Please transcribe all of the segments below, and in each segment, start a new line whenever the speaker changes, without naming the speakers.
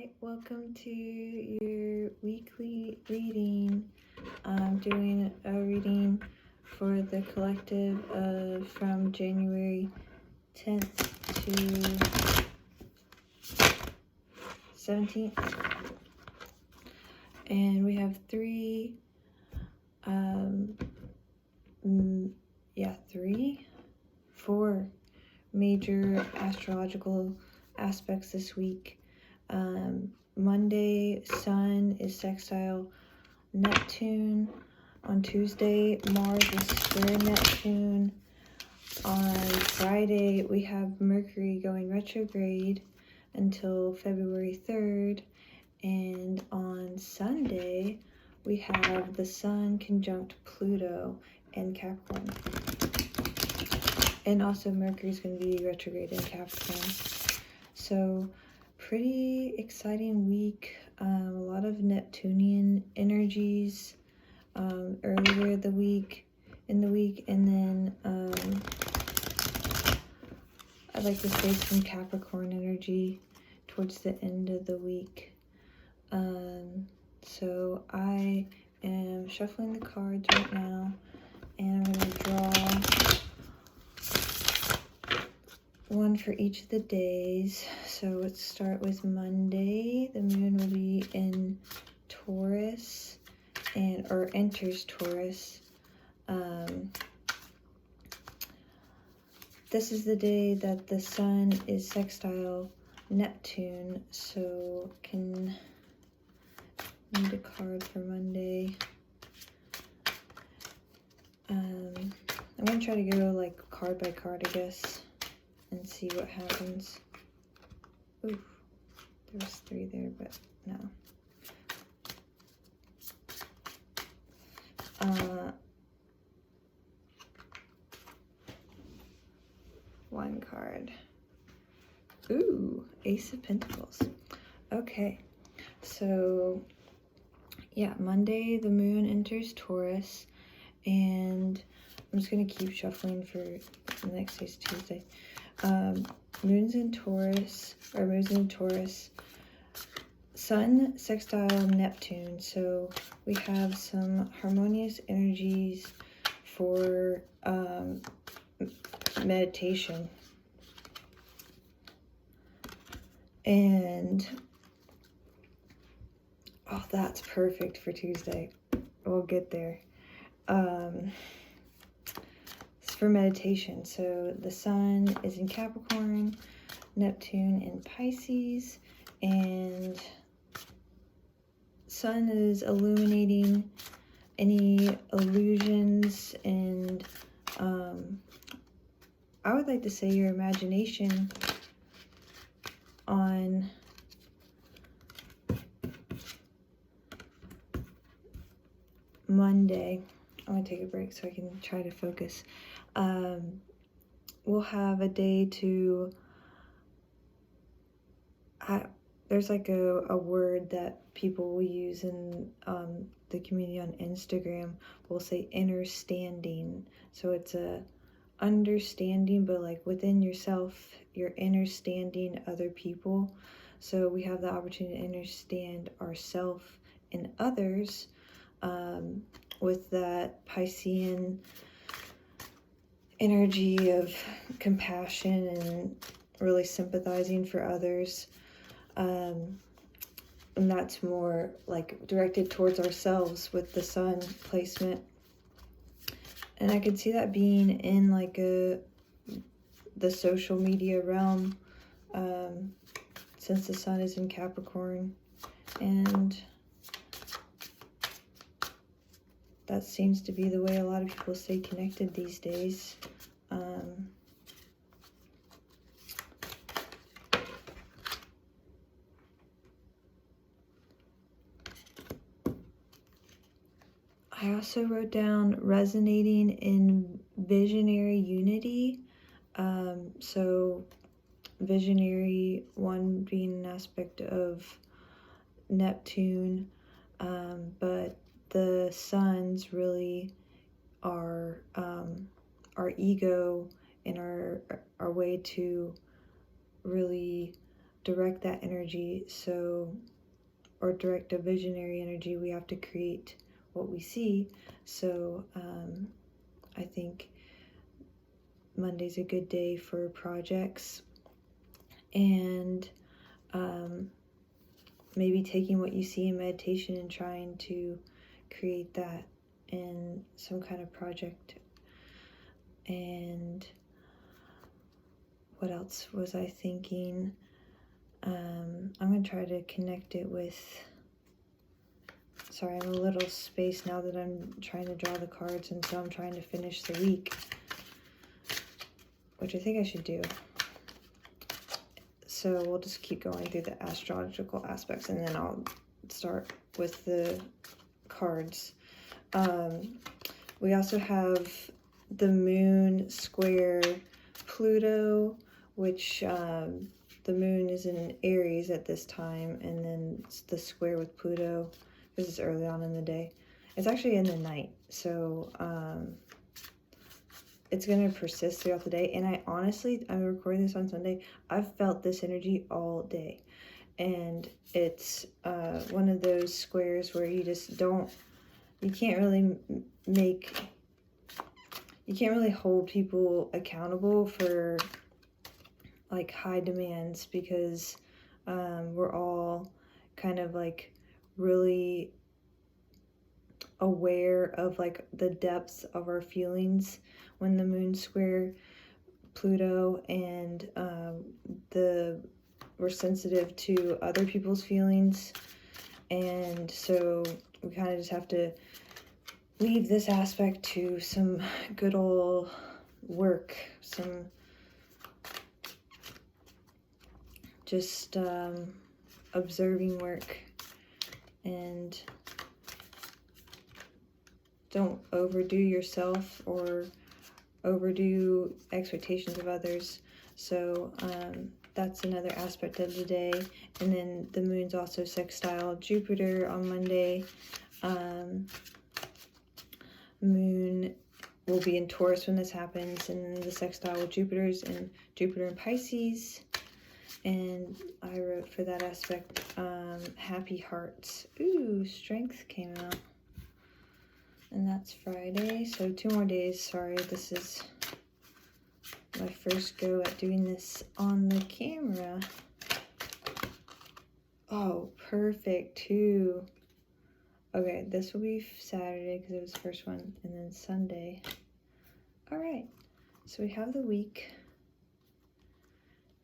Hi, welcome to your weekly reading. I'm doing a reading for the collective from January 10th to 17th. And we have four major astrological aspects this week. Monday, Sun is sextile Neptune. On Tuesday, Mars is square Neptune. On Friday, we have Mercury going retrograde until February 3rd. And on Sunday, we have the Sun conjunct Pluto in Capricorn. And also Mercury is going to be retrograde in Capricorn. So pretty exciting week. A lot of Neptunian energies earlier in the week, and then I'd like to say some Capricorn energy towards the end of the week. So I am shuffling the cards right now, and I'm going to draw one for each of the days. So let's start with Monday. The moon will be in Taurus or enters Taurus. This is the day that the sun is sextile Neptune, so can need a card for Monday. I'm gonna try to go like card by card, I guess, and see what happens. Ooh, there was 3 there, but no. One card. Ooh, Ace of Pentacles. Okay, so yeah, Monday the moon enters Taurus, and I'm just gonna keep shuffling for the next day's Tuesday. Moon's in Taurus, Sun sextile Neptune, so we have some harmonious energies for meditation. And oh, that's perfect for Tuesday. We'll get there. It's for meditation. So the sun is in Capricorn, Neptune in Pisces, and sun is illuminating any illusions and I would like to say your imagination on Monday. I'm going to take a break so I can try to focus. We'll have a day to... there's like a word that people will use in the community on Instagram. We'll say understanding. So it's a understanding, but like within yourself, you're understanding other people. So we have the opportunity to understand ourselves and others with that Piscean energy of compassion and really sympathizing for others. And that's more like directed towards ourselves with the sun placement. And I could see that being in like the social media realm, since the sun is in Capricorn, and that seems to be the way a lot of people stay connected these days. I also wrote down resonating in visionary unity. So visionary, one being an aspect of Neptune, but the suns really are our ego and our way to really direct that energy. So, or direct a visionary energy, we have to create what we see. So I think Monday's a good day for projects, and maybe taking what you see in meditation and trying to create that in some kind of project. And what else was I thinking? I'm going to try to connect it with... Sorry, I'm a little spaced now that I'm trying to draw the cards, and so I'm trying to finish the week, which I think I should do. So we'll just keep going through the astrological aspects, and then I'll start with the cards. We also have the moon square Pluto, which the moon is in Aries at this time, and then the square with Pluto, because it's early on in the day. It's actually in the night, so it's going to persist throughout the day. And I'm recording this on Sunday, I've felt this energy all day. And it's one of those squares where you just you can't really hold people accountable for like high demands, because we're all kind of like really aware of like the depths of our feelings when the moon square Pluto, and we're sensitive to other people's feelings, and so we kind of just have to leave this aspect to some good old work, some just observing work, and don't overdo yourself or overdo expectations of others. So that's another aspect of the day. And then the moon's also sextile Jupiter on Monday. Moon will be in Taurus when this happens, and the sextile with Jupiter is in Jupiter in Pisces. And I wrote for that aspect, happy hearts. Ooh, strength came out. And that's Friday, so 2 more days. Sorry, this is my first go at doing this on the camera. Oh, perfect, too. Okay, this will be Saturday because it was the first one, and then Sunday. All right, so we have the week,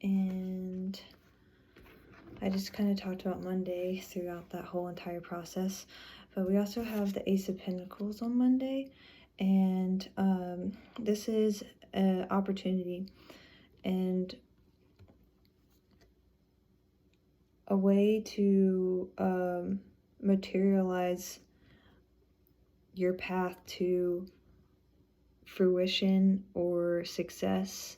and I just kind of talked about Monday throughout that whole entire process. But we also have the Ace of Pentacles on Monday, and this is an opportunity and a way to materialize your path to fruition or success.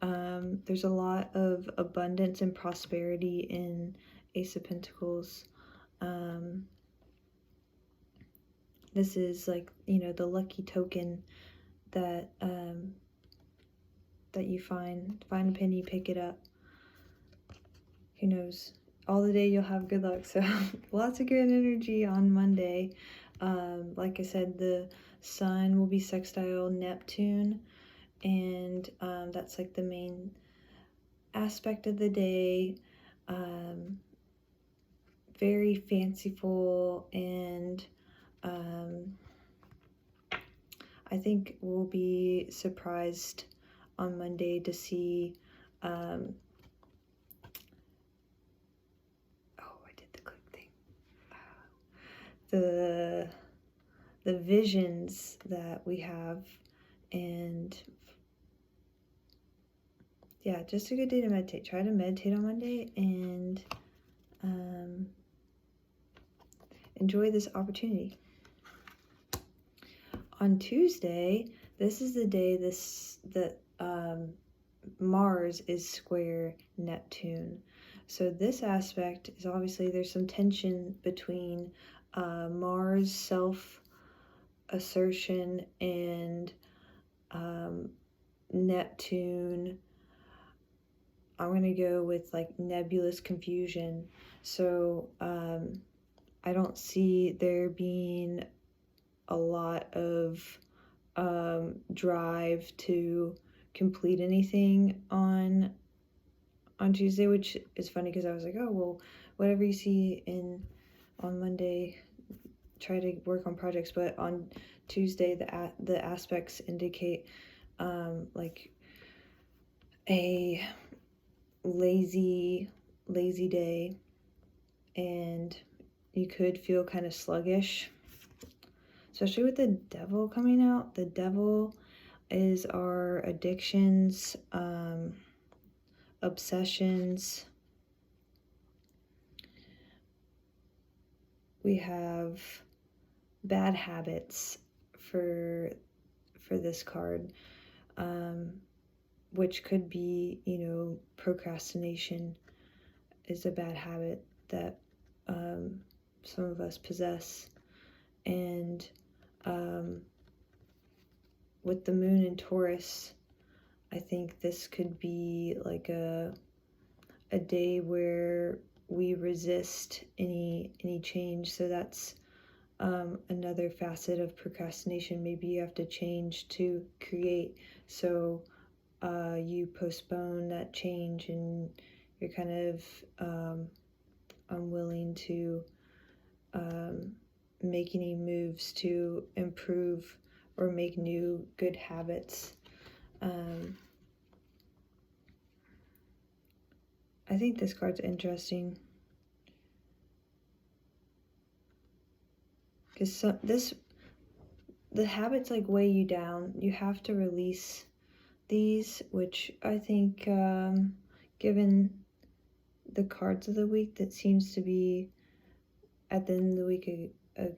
There's a lot of abundance and prosperity in Ace of Pentacles. This is like, the lucky token that that you find a penny, pick it up. Who knows? All the day you'll have good luck. So lots of good energy on Monday. Like I said, the sun will be sextile Neptune, and that's like the main aspect of the day. Very fanciful, and I think we'll be surprised on Monday to see I did the click thing. The visions that we have, and yeah, just a good day to meditate. Try to meditate on Monday, and enjoy this opportunity. On Tuesday, this is the day that Mars is square Neptune. So this aspect is obviously there's some tension between Mars self-assertion and Neptune I'm going to go with like nebulous confusion. So I don't see there being a lot of drive to complete anything on Tuesday, which is funny because I was like, oh, well, whatever you see on Monday, try to work on projects, but on Tuesday, the aspects indicate like a lazy day, and you could feel kind of sluggish, especially with the devil coming out. The devil is our addictions, obsessions. We have bad habits for this card, which could be, procrastination is a bad habit that some of us possess. And with the moon in Taurus, I think this could be like a day where we resist any change. So that's another facet of procrastination. Maybe you have to change to create. So you postpone that change, and you're kind of unwilling to make any moves to improve or make new good habits. I think this card's interesting because the habits like weigh you down. You have to release these, which I think, given the cards of the week, that seems to be at the end of the week a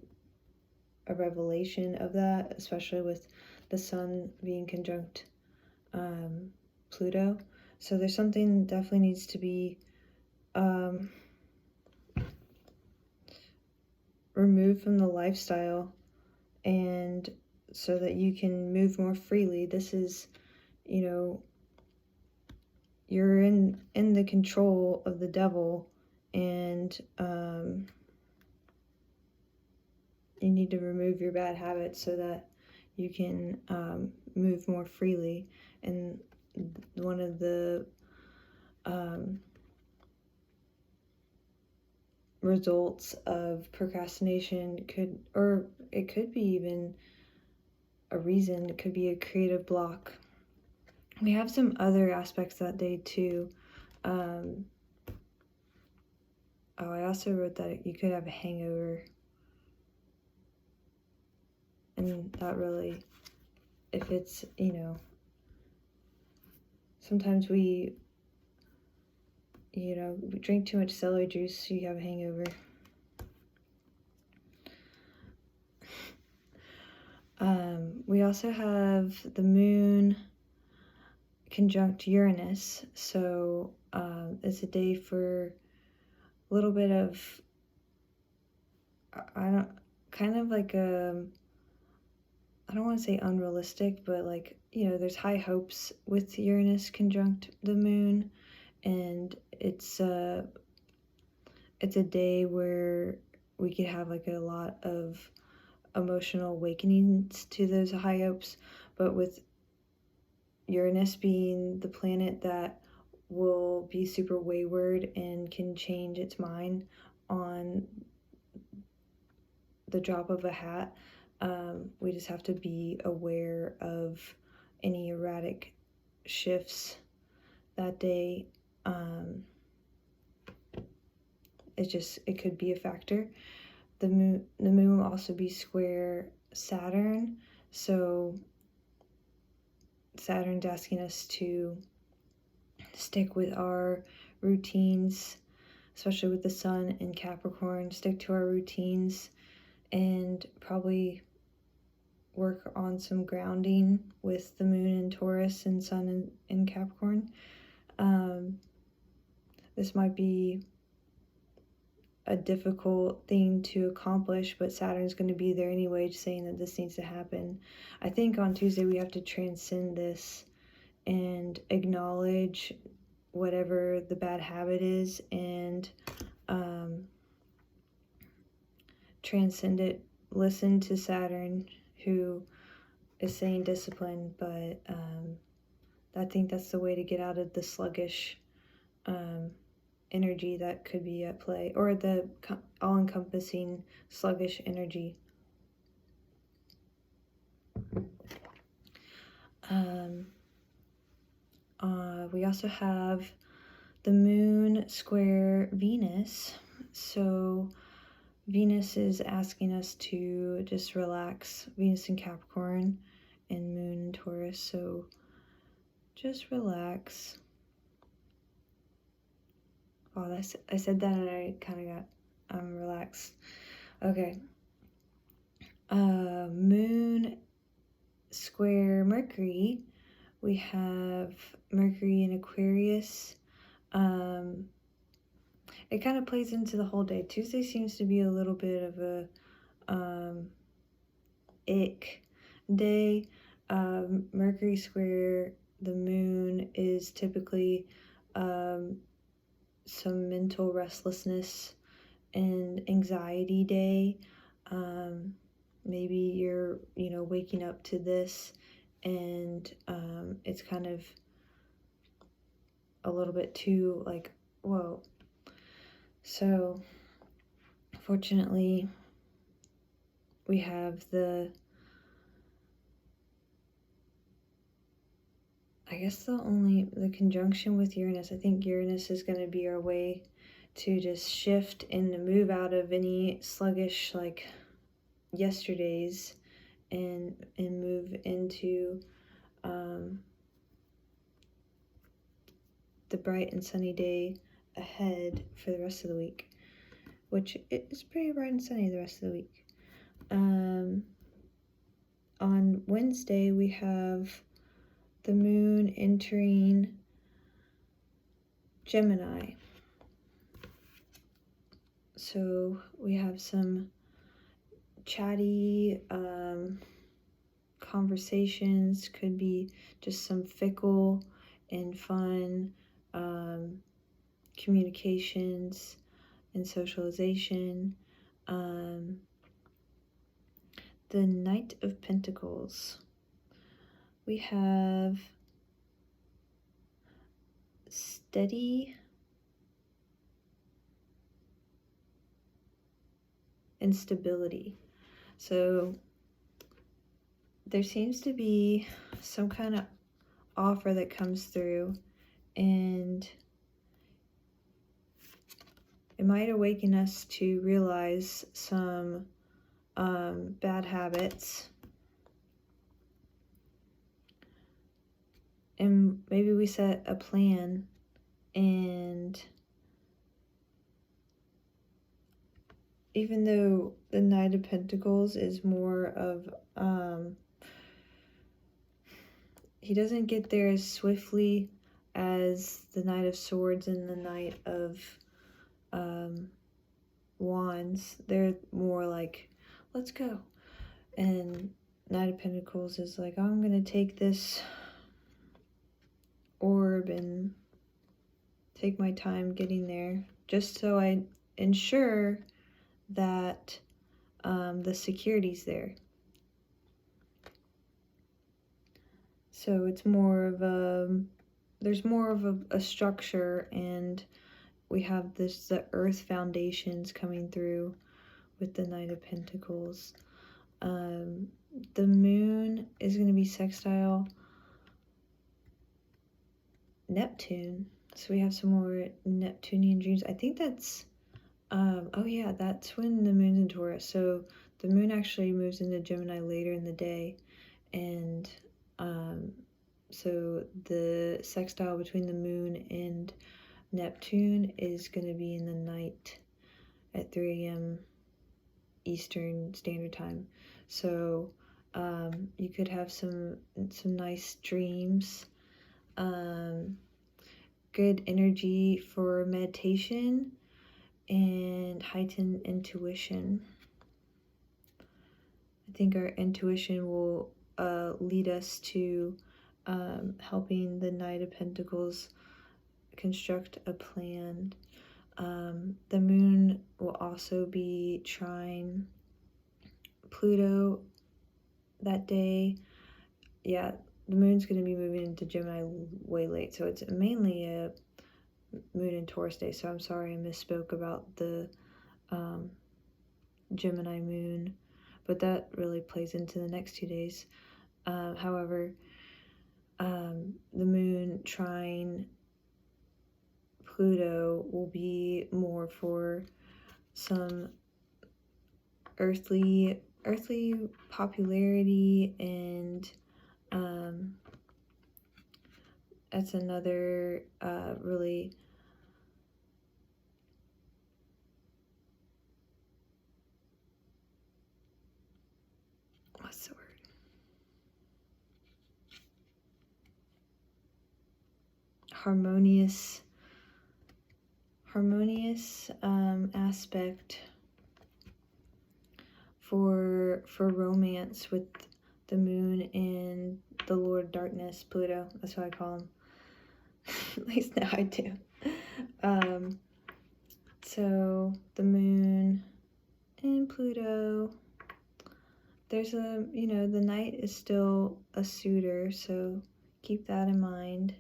revelation of that, especially with the sun being conjunct Pluto. So there's something that definitely needs to be removed from the lifestyle, and so that you can move more freely. This is, you're in the control of the devil, and you need to remove your bad habits so that you can move more freely. And one of the results of procrastination could be even a reason. It could be a creative block. We have some other aspects that day too. I also wrote that you could have a hangover, and that really, if it's, sometimes we drink too much celery juice, so you have a hangover. We also have the moon conjunct Uranus, so it's a day for a little bit of, I don't want to say unrealistic, but like, there's high hopes with Uranus conjunct the moon, and it's a day where we could have like a lot of emotional awakenings to those high hopes. But with Uranus being the planet that will be super wayward and can change its mind on the drop of a hat, we just have to be aware of any erratic shifts that day. It could be a factor. The moon will also be square Saturn, so Saturn's asking us to stick with our routines, especially with the sun in Capricorn. Stick to our routines and probably work on some grounding with the moon in Taurus and sun in Capricorn. This might be a difficult thing to accomplish, but Saturn's going to be there anyway, saying that this needs to happen. I think on Tuesday we have to transcend this and acknowledge whatever the bad habit is and transcend it. Listen to Saturn, who is saying discipline, but I think that's the way to get out of the sluggish energy that could be at play, or the all-encompassing sluggish energy. We also have the moon square Venus, so Venus is asking us to just relax. Venus in Capricorn and moon in Taurus, so just relax. Oh, I said that and I kind of got relaxed. Okay. Moon square Mercury. We have Mercury in Aquarius. It kind of plays into the whole day. Tuesday seems to be a little bit of a ick day. Mercury square the moon is typically some mental restlessness and anxiety day. Maybe you're, waking up to this and it's kind of a little bit too like, whoa. So fortunately we have the conjunction with Uranus. I think Uranus is going to be our way to just shift and move out of any sluggish like yesterdays and move into the bright and sunny day ahead for the rest of the week, which is pretty bright and sunny the rest of the week. On Wednesday we have the moon entering Gemini. So we have some chatty conversations, could be just some fickle and fun communications and socialization. The Knight of Pentacles. We have steady and stability. So there seems to be some kind of offer that comes through, and it might awaken us to realize some bad habits, and maybe we set a plan, and even though the Knight of Pentacles is more of he doesn't get there as swiftly as the Knight of Swords and the Knight of Wands. They're more like, let's go. And Knight of Pentacles is like, I'm gonna take this orb and take my time getting there, just so I ensure that the security's there. So it's more of there's more of a structure, and we have the earth foundations coming through with the Knight of Pentacles. The moon is going to be sextile Neptune, so we have some more Neptunian dreams. I think that's that's when the moon's in Taurus. So the moon actually moves into Gemini later in the day, and so the sextile between the moon and Neptune is going to be in the night at 3 a.m. Eastern Standard Time. So you could have some nice dreams, good energy for meditation and heightened intuition. I think our intuition will lead us to helping the Knight of Pentacles construct a plan. The moon will also be trine Pluto that day. Yeah, the moon's going to be moving into Gemini way late, so it's mainly a moon in Taurus day, so I'm sorry I misspoke about the Gemini moon, but that really plays into the next 2 days. However, the moon trine Pluto will be more for some earthly popularity, and that's another really what's the word? Harmonious aspect for romance with the moon and the Lord Darkness, Pluto. That's what I call him. At least now I do. So the moon and Pluto, there's the night is still a suitor, so keep that in mind.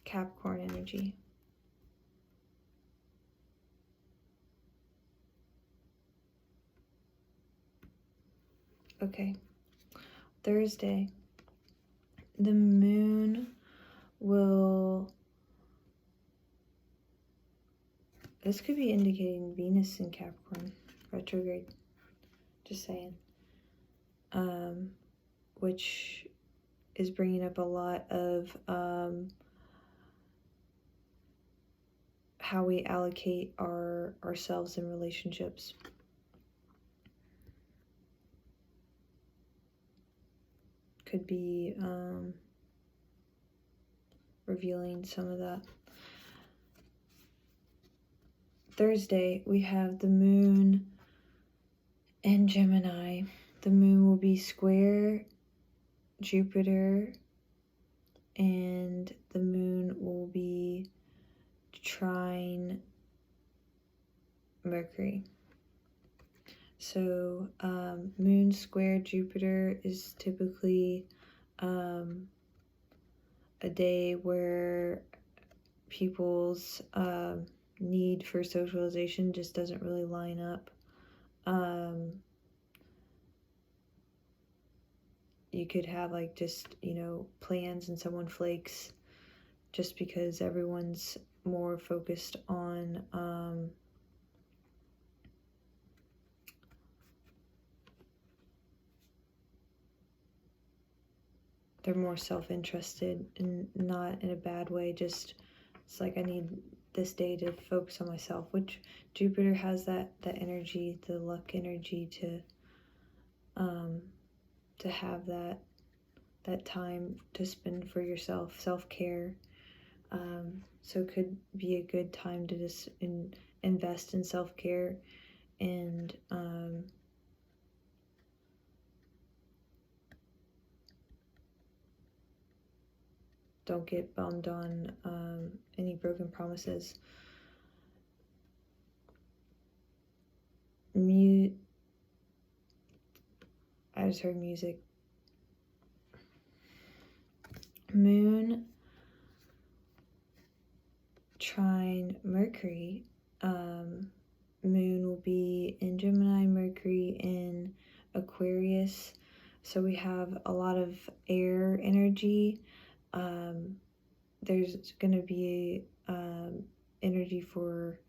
Capricorn energy. Okay, Thursday, the moon this could be indicating Venus in Capricorn retrograde, just saying, which is bringing up a lot of how we allocate ourselves in relationships. Could be revealing some of that. Thursday, we have the moon in Gemini. The moon will be square Jupiter, and the moon will be trine Mercury. So moon square Jupiter is typically a day where people's need for socialization just doesn't really line up. You could have like just plans and someone flakes just because everyone's more focused on they're more self-interested, and not in a bad way, just it's like I need this day to focus on myself, which Jupiter has that energy, the luck energy to have that time to spend for yourself, self-care. So it could be a good time to just invest in self-care, and don't get bummed on any broken promises. I just heard music. Moon trine Mercury. Moon will be in Gemini, Mercury in Aquarius. So we have a lot of air energy. There's going to be energy for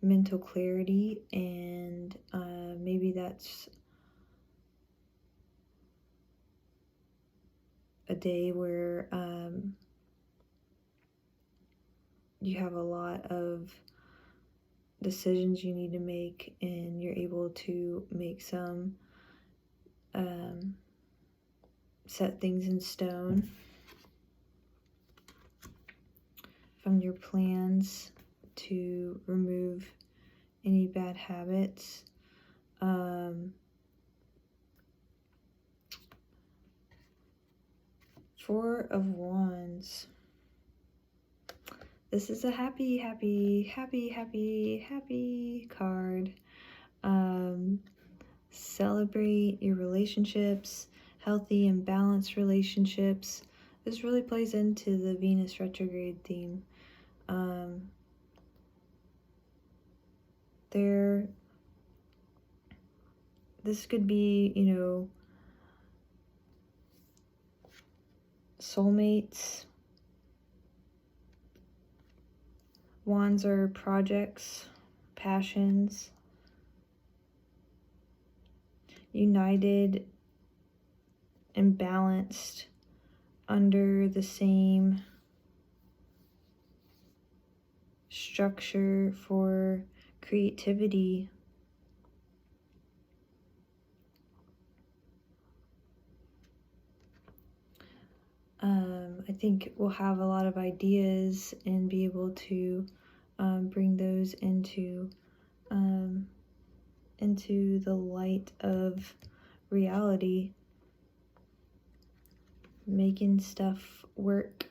mental clarity, and maybe that's a day where you have a lot of decisions you need to make, and you're able to make some set things in stone from your plans to remove any bad habits. Four of Wands. This is a happy card. Celebrate your relationships, healthy and balanced relationships. This really plays into the Venus retrograde theme. This could be, you know, soulmates. Wands are projects, passions, united and balanced under the same structure for creativity. I think we'll have a lot of ideas and be able to bring those into the light of reality, making stuff work.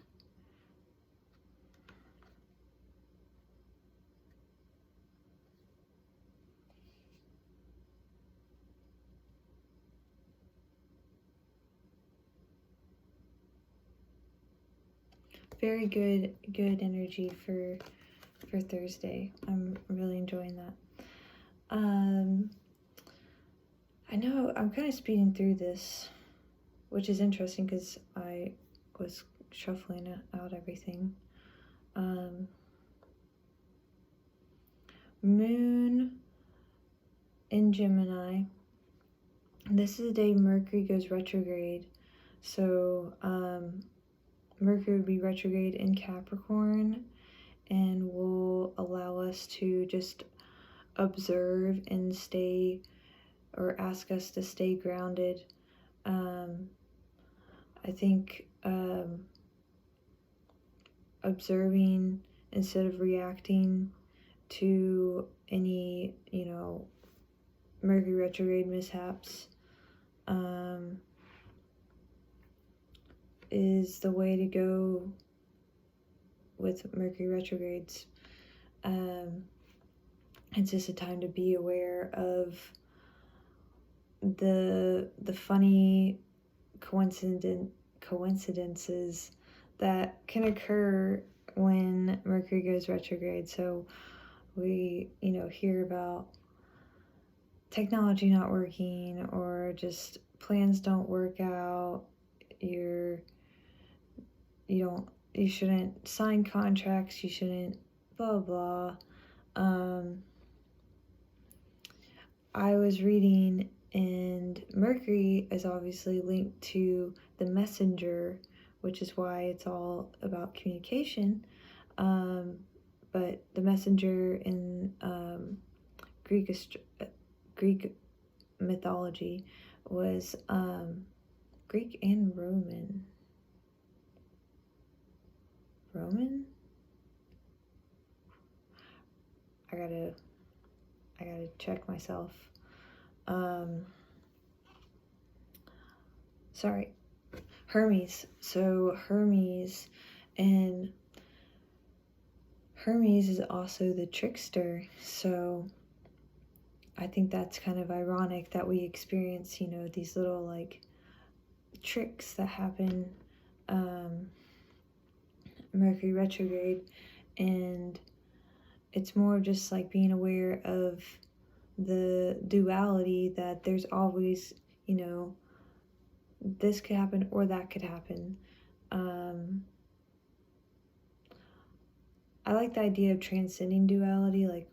Very good energy for Thursday. I'm really enjoying that. I know I'm kind of speeding through this, which is interesting because I was shuffling out everything. Moon in Gemini. This is the day Mercury goes retrograde. So Mercury will be retrograde in Capricorn and will allow us to just observe and stay, or ask us to stay grounded. I think observing instead of reacting to any, you know, Mercury retrograde mishaps is the way to go with Mercury retrogrades. It's just a time to be aware of the funny coincidences that can occur when Mercury goes retrograde. So we, you know, hear about technology not working, or just plans don't work out. You shouldn't sign contracts, you shouldn't blah blah. I was reading, and Mercury is obviously linked to the messenger, which is why it's all about communication. But the messenger in Greek mythology was Greek and Roman. I gotta check myself. Sorry, Hermes. So Hermes is also the trickster. So I think that's kind of ironic that we experience, you know, these little like tricks that happen Mercury retrograde, and it's more just like being aware of the duality, that there's always, you know, this could happen or that could happen. I like the idea of transcending duality, like,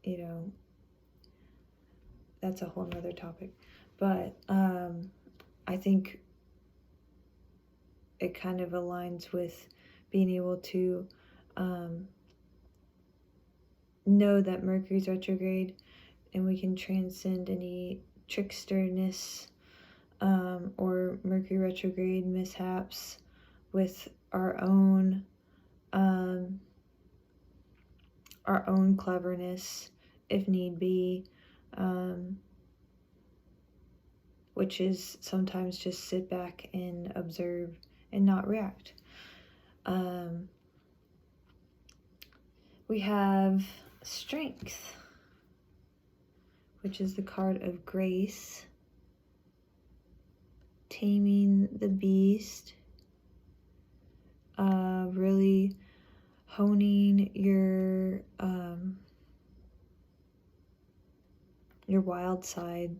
you know, that's a whole nother topic, but I think it kind of aligns with being able to know that Mercury's retrograde, and we can transcend any tricksterness or Mercury retrograde mishaps with our own cleverness, if need be. which is sometimes just sit back and observe and not react. We have Strength, which is the card of grace, taming the beast, really honing your wild side,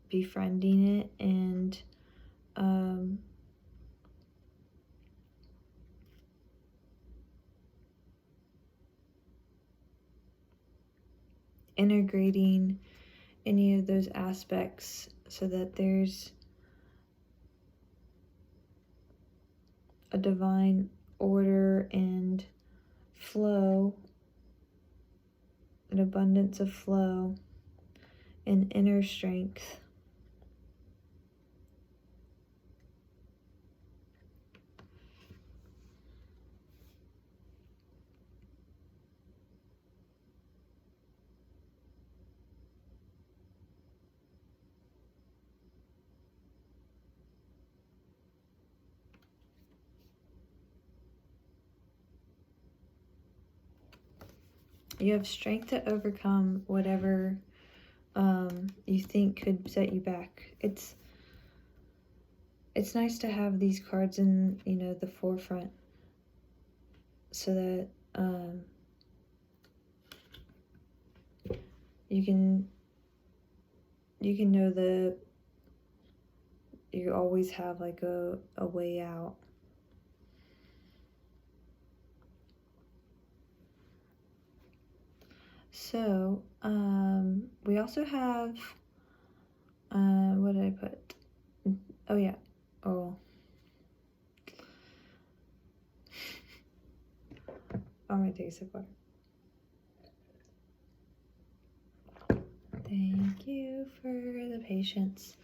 befriending it, and integrating any of those aspects so that there's a divine order and flow, an abundance of flow and inner strength. You have strength to overcome whatever you think could set you back. It's nice to have these cards in, the forefront so that you can know that you always have like a way out. So, we also have, what did I put? Oh yeah, I'm gonna take a sip of water. Thank you for the patience.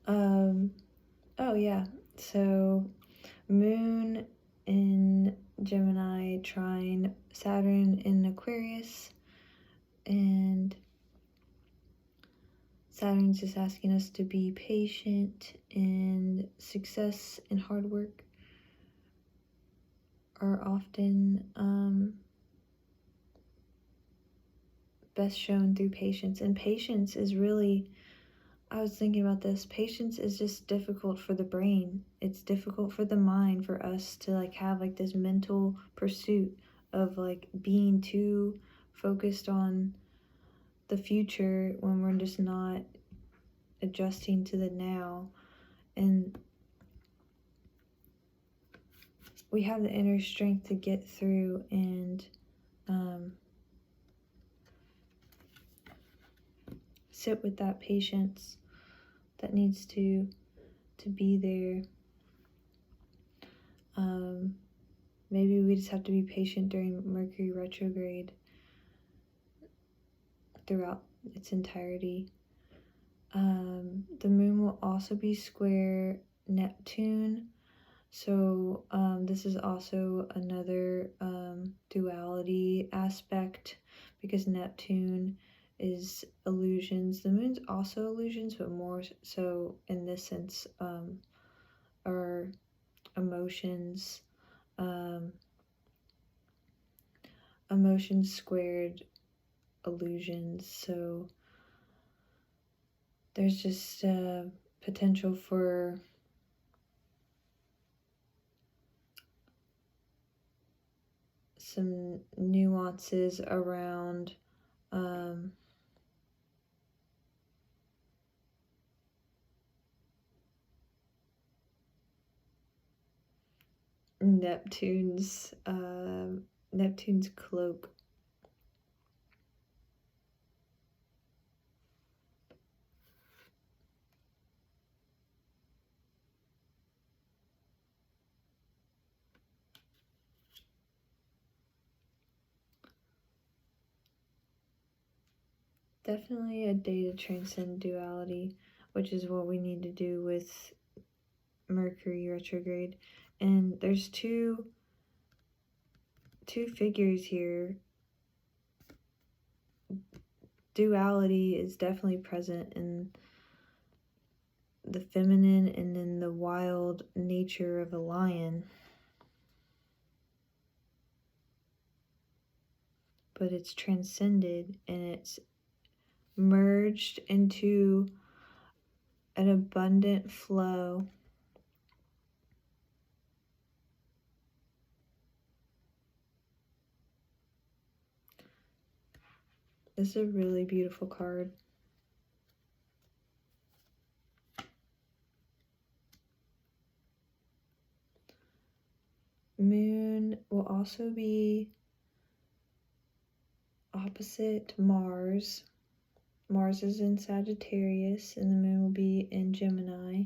Oh yeah, so Moon in Gemini trine Saturn in Aquarius, and Saturn's just asking us to be patient, and success and hard work are often best shown through patience. And patience is really, I was thinking about this, patience is just difficult for the brain. It's difficult for the mind, for us to like have like this mental pursuit of like being too focused on the future when we're just not adjusting to the now. And we have the inner strength to get through and sit with that patience that needs to be there. Maybe we just have to be patient during Mercury retrograde throughout its entirety. The moon will also be square Neptune, so this is also another duality aspect, because Neptune is illusions. The moon's also illusions, but more so in this sense are emotions, emotions squared illusions. So there's just potential for some nuances around Neptune's cloak. Definitely a day to transcend duality, which is what we need to do with Mercury retrograde. And there's two figures here duality is definitely present in the feminine and then the wild nature of a lion. But it's transcended and it's merged into an abundant flow. This is a really beautiful card. Moon will also be opposite Mars. Mars is in Sagittarius and the moon will be in Gemini.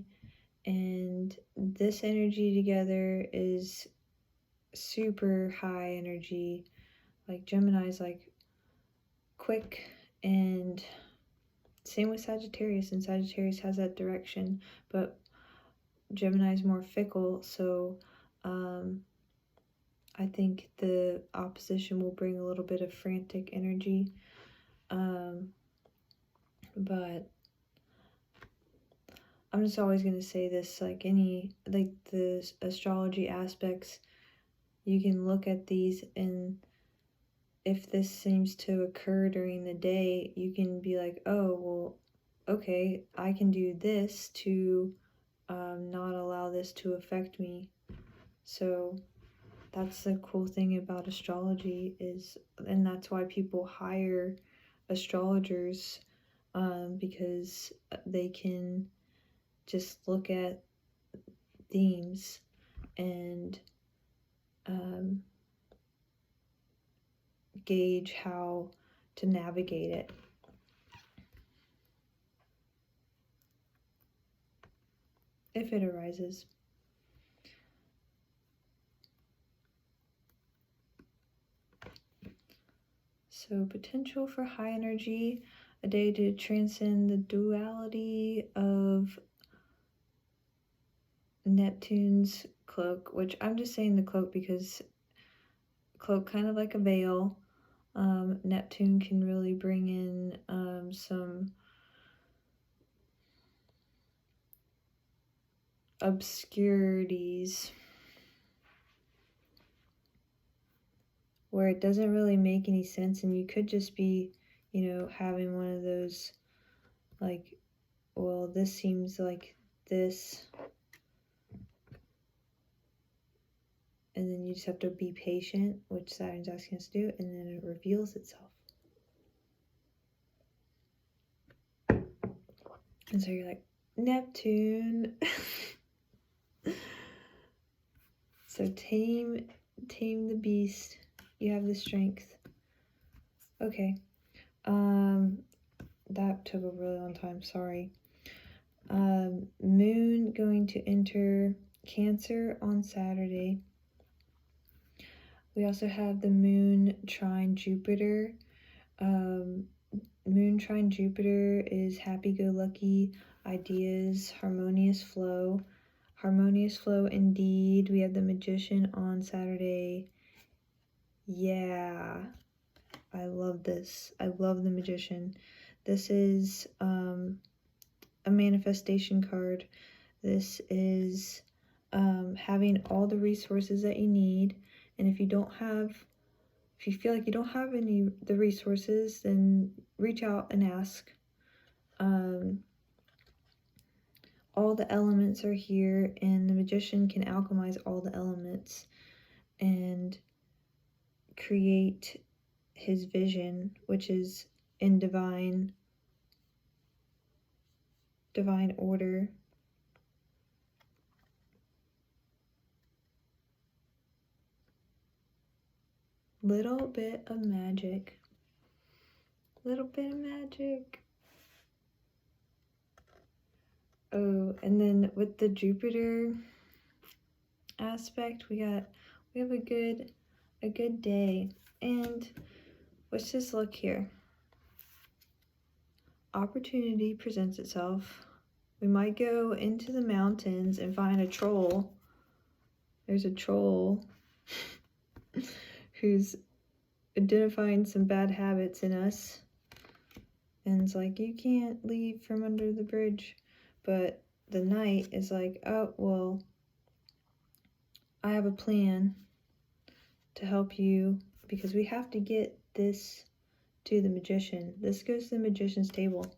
And this energy together is super high energy. Like Gemini is like quick, and same with Sagittarius, and Sagittarius has that direction, but Gemini is more fickle, so I think the opposition will bring a little bit of frantic energy, but I'm just always going to say this, like the astrology aspects, you can look at these, and if this seems to occur during the day, you can be like, oh, well, okay, I can do this to not allow this to affect me. So that's the cool thing about astrology and that's why people hire astrologers, because they can just look at themes and gauge how to navigate it. If it arises. So potential for high energy, a day to transcend the duality of Neptune's cloak, which I'm just saying the cloak because cloak kind of like a veil. Neptune can really bring in some obscurities where it doesn't really make any sense, and you could just be, having one of those, like, well, this seems like this, and then you just have to be patient, which Saturn's asking us to do, and then it reveals itself. And so you're like, Neptune. So tame the beast. You have the strength. Okay. That took a really long time, sorry. Moon going to enter Cancer on Saturday. We also have the moon trine Jupiter. Moon trine Jupiter is happy-go-lucky ideas, harmonious flow. Harmonious flow indeed. We have the Magician on Saturday. Yeah, I love this. I love the Magician. This is a manifestation card. This is having all the resources that you need. And if you feel like you don't have the resources, then reach out and ask. All the elements are here, and the Magician can alchemize all the elements and create his vision, which is in divine order. Little bit of magic. Oh, and then with the Jupiter aspect, we have a good day. And let's just look here. Opportunity presents itself. We might go into the mountains and find a troll. There's a troll who's identifying some bad habits in us. and like, you can't leave from under the bridge. But the knight is like, oh, well, I have a plan to help you, because we have to get this to the magician. This goes to the magician's table.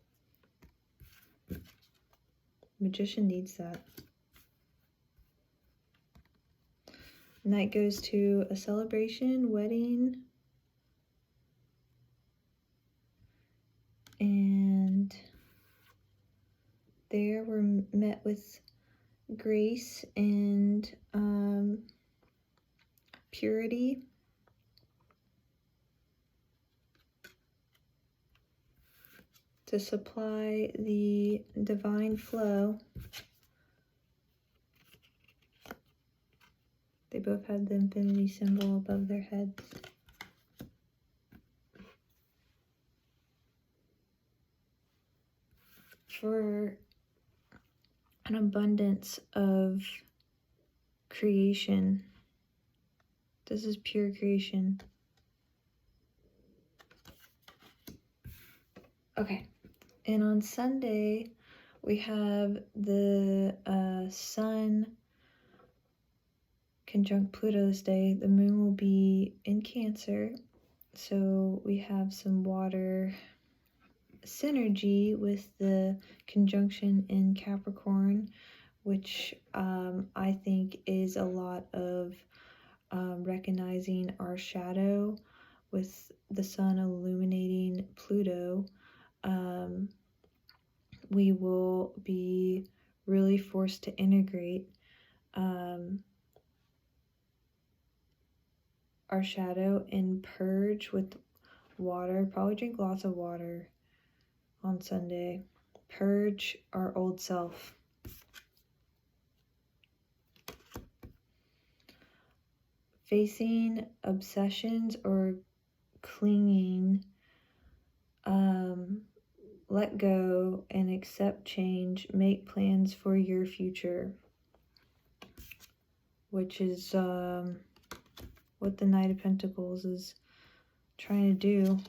Magician needs that. Knight goes to a celebration, wedding, and there we're met with grace and purity. To supply the divine flow. They both had the infinity symbol above their heads. For an abundance of creation. This is pure creation. Okay, and on Sunday we have the Sun conjunct Pluto this day. The moon will be in Cancer, so we have some water synergy with the conjunction in Capricorn, which I think is a lot of recognizing our shadow with the sun illuminating Pluto. We will be really forced to integrate our shadow and purge with water. Probably drink lots of water on Sunday. Purge our old self. Facing obsessions or clinging, let go and accept change. Make plans for your future, which is what the Knight of Pentacles is trying to do.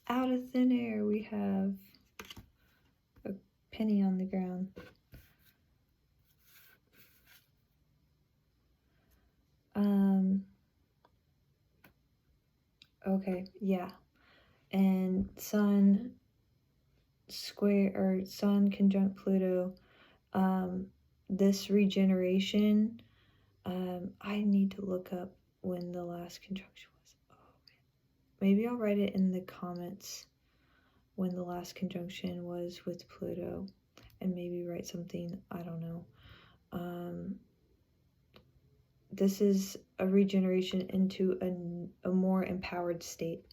Out of thin air, we have a penny on the ground. Okay, yeah. And Sun conjunct Pluto, this regeneration, I need to look up when the last conjunction was. Oh man, maybe I'll write it in the comments when the last conjunction was with Pluto, and maybe write something, I don't know. This is a regeneration into a more empowered state,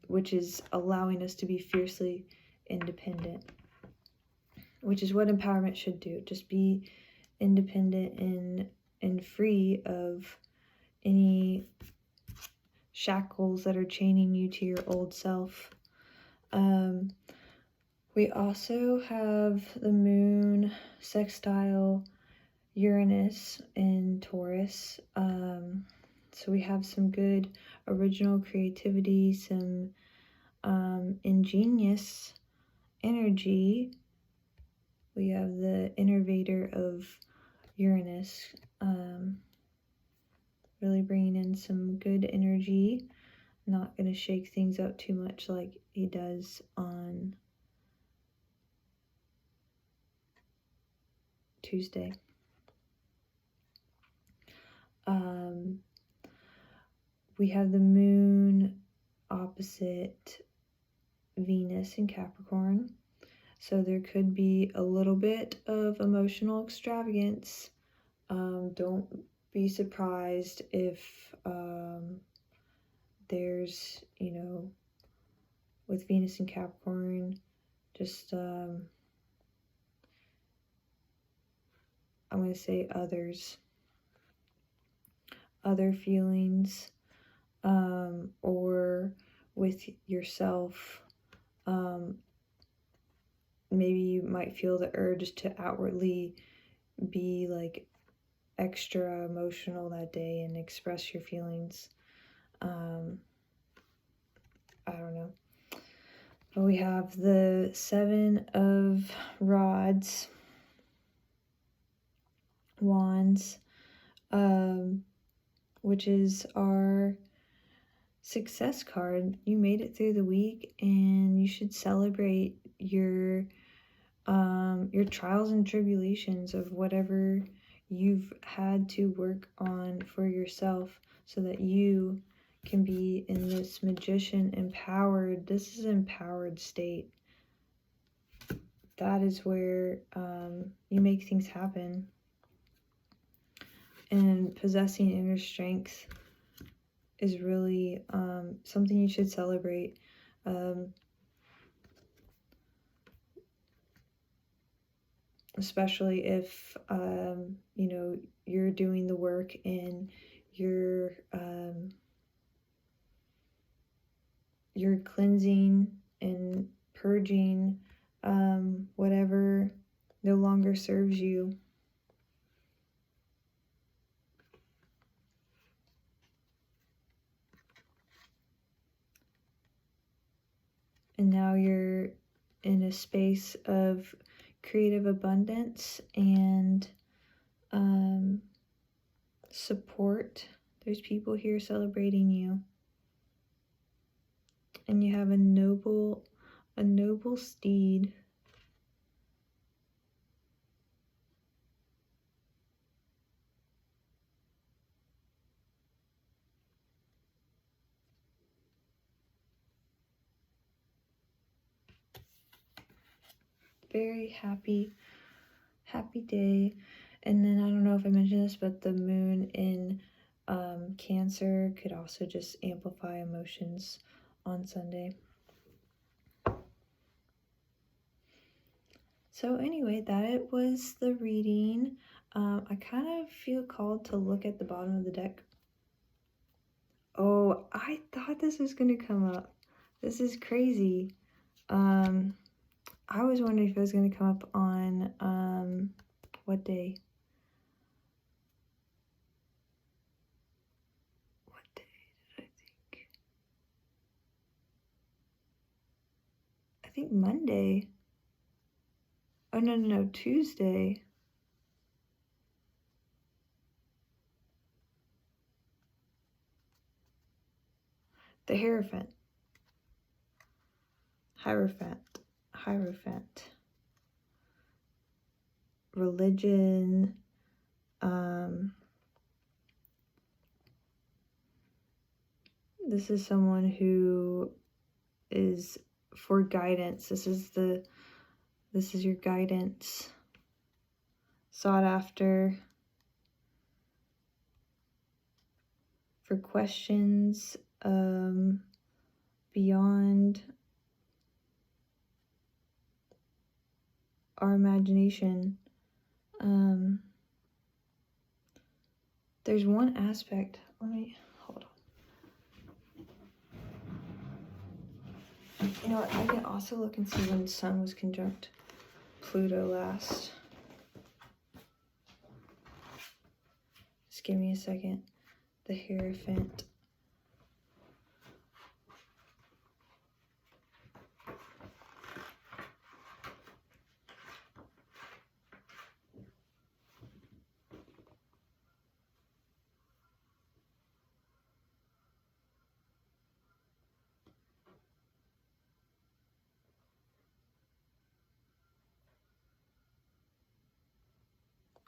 which is allowing us to be fiercely independent, which is what empowerment should do. Just be independent and free of any shackles that are chaining you to your old self. We also have the moon sextile Uranus in Taurus. So we have some good original creativity, some ingenious energy. We have the innovator of Uranus, really bringing in some good energy. Not going to shake things up too much like he does on Tuesday. We have the moon opposite Venus in Capricorn, so there could be a little bit of emotional extravagance. Don't be surprised if there's, with Venus in Capricorn, just I'm going to say other feelings, or with yourself. Maybe you might feel the urge to outwardly be like extra emotional that day and express your feelings. I don't know. But we have the 7 of Rods, Wands, which is our success card. You made it through the week, and you should celebrate your trials and tribulations of whatever you've had to work on for yourself, so that you can be in this magician empowered. This is empowered state. That is where you make things happen. And possessing inner strength is really something you should celebrate. Especially if, you know, you're doing the work and you're cleansing and purging whatever no longer serves you. And now you're in a space of creative abundance and support. There's people here celebrating you. And you have a noble steed. Very happy day. And then I don't know if I mentioned this, but the moon in Cancer could also just amplify emotions on Sunday. So anyway, that was the reading. I kind of feel called to look at the bottom of the deck. Oh, I thought this was going to come up. This is crazy. I was wondering if it was going to come up on, what day? What day did I think? I think Monday. Oh, no, Tuesday. The Hierophant. Religion. This is someone who is for guidance. This is your guidance. Sought after. For questions beyond our imagination. There's one aspect. Let me hold on. You know what? I can also look and see when the sun was conjunct Pluto last. Just give me a second. The Hierophant.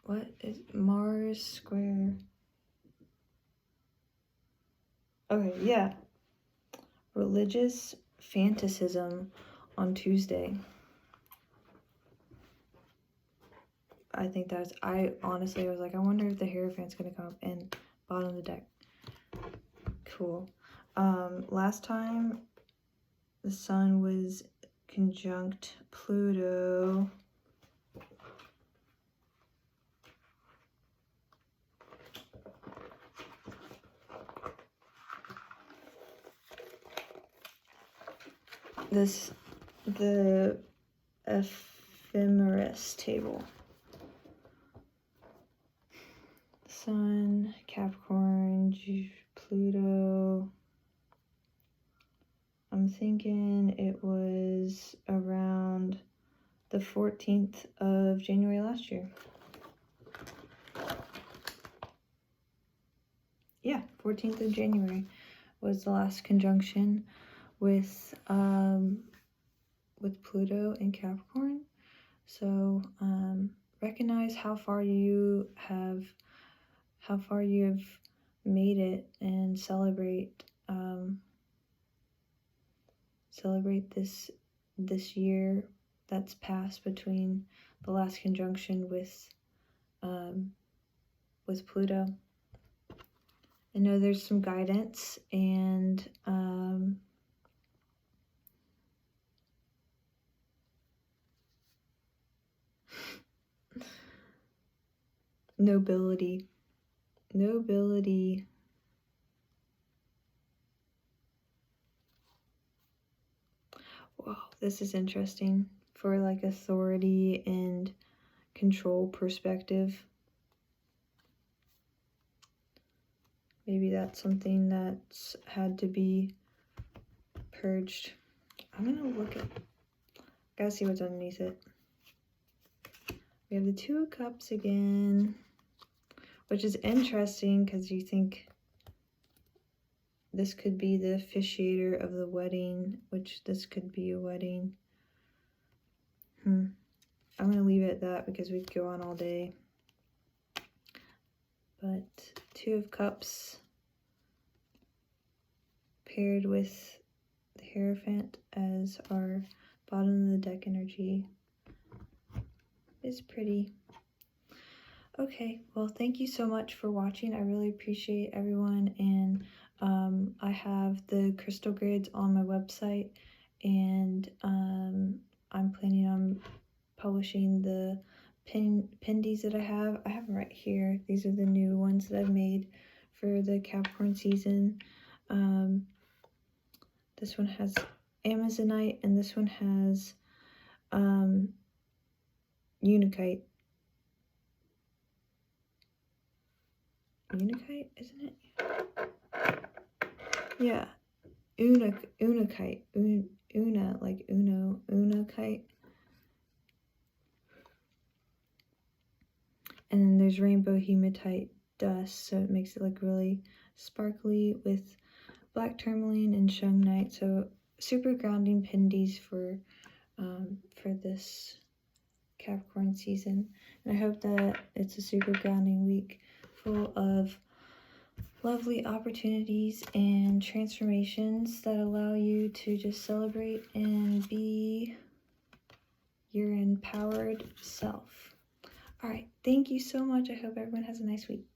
What is Mars square? Okay, yeah. Religious fanaticism on Tuesday. I think that's, I honestly was like, I wonder if the Hierophant's gonna come up in bottom of the deck. Cool. Last time the sun was conjunct Pluto. The ephemeris table. Sun, Capricorn, Pluto, I'm thinking it was around the 14th of January last year. Yeah, 14th of January was the last conjunction with Pluto in Capricorn. So recognize how far you have made it, and celebrate this year that's passed between the last conjunction with Pluto. I know there's some guidance and nobility. Whoa, this is interesting for like authority and control perspective. Maybe that's something that's had to be purged. I'm gonna look at, gotta see what's underneath it. We have the Two of Cups again, which is interesting because you think this could be the officiator of the wedding, which this could be a wedding. I'm going to leave it at that because we could go on all day. But Two of Cups paired with the Hierophant as our bottom of the deck energy is pretty. Okay, well, thank you so much for watching. I really appreciate everyone, and I have the crystal grids on my website, and I'm planning on publishing the pendies that I have. I have them right here. These are the new ones that I've made for the Capricorn season. This one has Amazonite, and this one has Unikite. Unikite, isn't it? Yeah, Unikite. Una, like Uno, Unikite. And then there's rainbow hematite dust, so it makes it look really sparkly with black tourmaline and shungite. So super grounding pendies for this Capricorn season. And I hope that it's a super grounding week full of lovely opportunities and transformations that allow you to just celebrate and be your empowered self. All right, thank you so much. I hope everyone has a nice week.